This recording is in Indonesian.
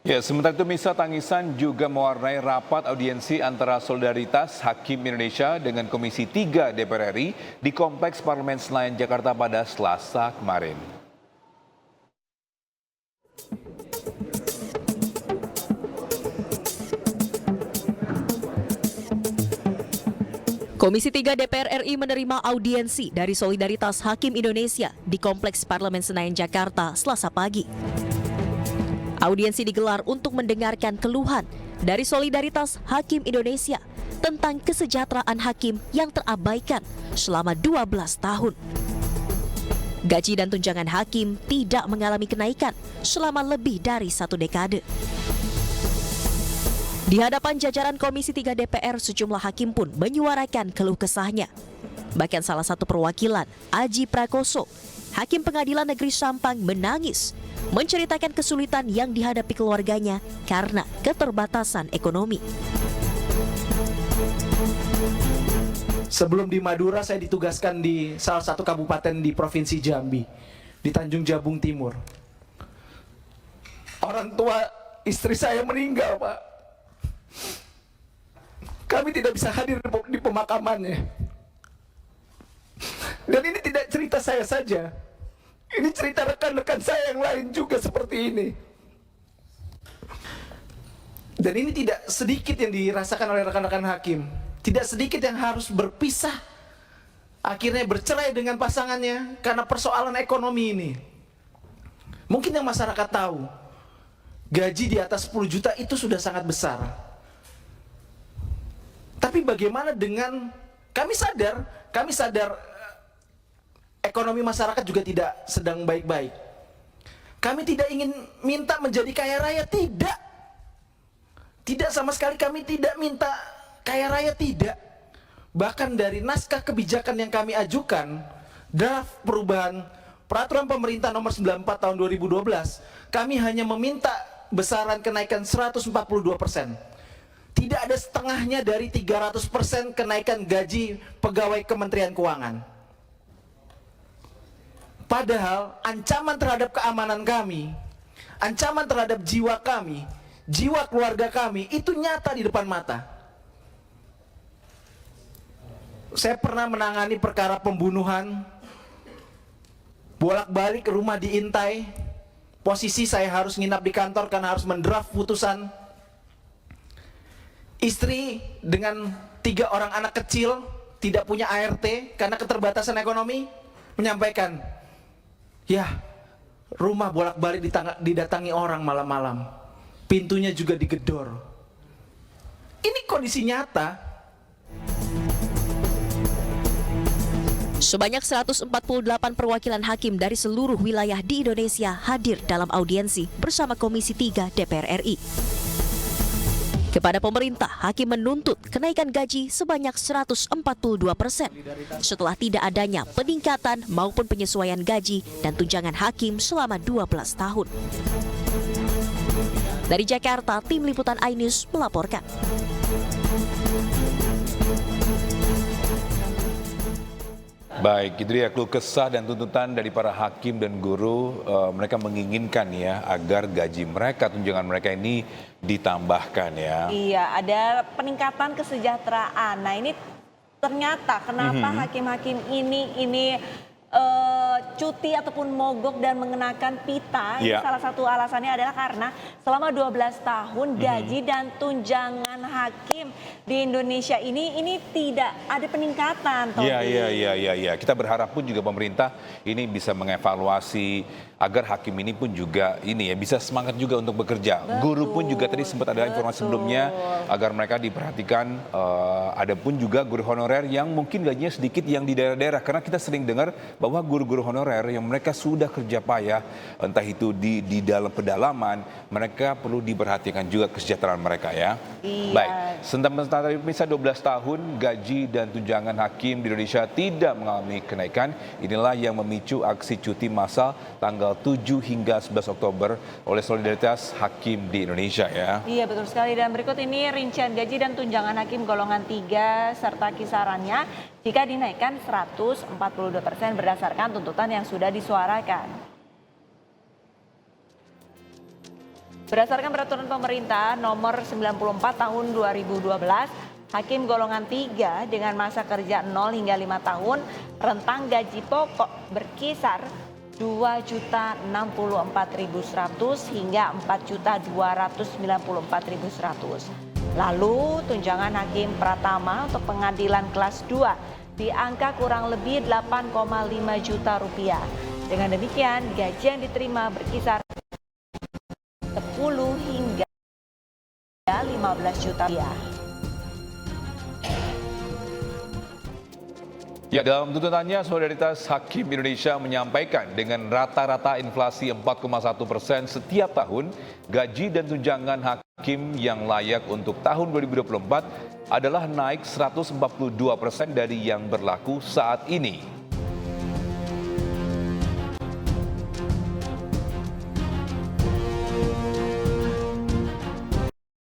Ya, sementara itu misa tangisan juga mewarnai rapat audiensi antara Solidaritas Hakim Indonesia dengan Komisi 3 DPR RI di Kompleks Parlemen Senayan, Jakarta pada Selasa kemarin. Komisi 3 DPR RI menerima audiensi dari Solidaritas Hakim Indonesia di Kompleks Parlemen Senayan, Jakarta, Selasa pagi. Audiensi digelar untuk mendengarkan keluhan dari Solidaritas Hakim Indonesia tentang kesejahteraan hakim yang terabaikan selama 12 tahun. Gaji dan tunjangan hakim tidak mengalami kenaikan selama lebih dari 1 dekade. Di hadapan jajaran Komisi 3 DPR, sejumlah hakim pun menyuarakan keluh kesahnya. Bahkan salah satu perwakilan, Aji Prakoso, Hakim Pengadilan Negeri Sampang, menangis menceritakan kesulitan yang dihadapi keluarganya karena keterbatasan ekonomi. Sebelum di Madura, saya ditugaskan di salah satu kabupaten di Provinsi Jambi, di Tanjung Jabung Timur. Orang tua istri saya meninggal, Pak. Kami tidak bisa hadir di pemakamannya. Dan ini tidak cerita saya saja. Ini cerita rekan-rekan saya yang lain juga seperti ini. Dan ini tidak sedikit yang dirasakan oleh rekan-rekan hakim. Tidak sedikit yang harus berpisah, akhirnya bercerai dengan pasangannya karena persoalan ekonomi ini. Mungkin yang masyarakat tahu, gaji di atas 10 juta itu sudah sangat besar. Tapi bagaimana dengan, kami sadar ekonomi masyarakat juga tidak sedang baik-baik. Kami tidak ingin minta menjadi kaya raya, tidak. Tidak sama sekali kami tidak minta kaya raya, tidak. Bahkan dari naskah kebijakan yang kami ajukan, draft perubahan Peraturan Pemerintah Nomor 94 Tahun 2012, kami hanya meminta besaran kenaikan 142%. Tidak ada setengahnya dari 300% kenaikan gaji pegawai Kementerian Keuangan. Padahal ancaman terhadap keamanan kami, ancaman terhadap jiwa kami, jiwa keluarga kami itu nyata di depan mata. Saya pernah menangani perkara pembunuhan, bolak-balik rumah diintai, posisi saya harus nginap di kantor karena harus mendraft putusan. Istri dengan 3 orang anak kecil, tidak punya ART karena keterbatasan ekonomi, menyampaikan, ya, rumah bolak-balik didatangi orang malam-malam, pintunya juga digedor. Ini kondisi nyata. Sebanyak 148 perwakilan hakim dari seluruh wilayah di Indonesia hadir dalam audiensi bersama Komisi 3 DPR RI. Kepada pemerintah, hakim menuntut kenaikan gaji sebanyak 142% setelah tidak adanya peningkatan maupun penyesuaian gaji dan tunjangan hakim selama 12 tahun. Dari Jakarta, tim liputan iNews melaporkan. Baik, itu dia keluh kesah dan tuntutan dari para hakim dan guru. Mereka menginginkan ya agar gaji mereka, tunjangan mereka ini ditambahkan ya. Iya, ada peningkatan kesejahteraan. Nah, ini ternyata kenapa hakim-hakim ini cuti ataupun mogok dan mengenakan pita. Ini salah satu alasannya adalah karena selama 12 tahun gaji dan tunjangan hakim di Indonesia ini tidak ada peningkatan. Iya. Kita berharap pun juga pemerintah ini bisa mengevaluasi agar hakim ini pun juga ini ya bisa semangat juga untuk bekerja. Betul. Guru pun juga tadi sempat ada informasi sebelumnya agar mereka diperhatikan. Ada pun juga guru honorer yang mungkin gajinya sedikit yang di daerah-daerah, karena kita sering dengar bahwa guru-guru honorer yang mereka sudah kerja payah, entah itu di dalam pedalaman, mereka perlu diperhatikan juga kesejahteraan mereka ya. Iya. Baik, sementara misal 12 tahun gaji dan tunjangan hakim di Indonesia tidak mengalami kenaikan. Inilah yang memicu aksi cuti massal tanggal 7 hingga 11 Oktober oleh Solidaritas Hakim di Indonesia ya. Iya, betul sekali. Dan berikut ini rincian gaji dan tunjangan hakim golongan 3 serta kisarannya jika dinaikkan 142% berdasarkan tuntutan yang sudah disuarakan. Berdasarkan peraturan pemerintah nomor 94 tahun 2012, hakim golongan 3 dengan masa kerja 0 hingga 5 tahun, rentang gaji pokok berkisar 2.064.100 hingga 4.294.100. Lalu tunjangan hakim pratama untuk pengadilan kelas 2 di angka kurang lebih 8,5 juta rupiah. Dengan demikian, gaji yang diterima berkisar 10 hingga 15 juta rupiah. Ya, dalam tuntutannya, Solidaritas Hakim Indonesia menyampaikan dengan rata-rata inflasi 4,1% setiap tahun, gaji dan tunjangan hakim yang layak untuk tahun 2024 adalah naik 142% dari yang berlaku saat ini.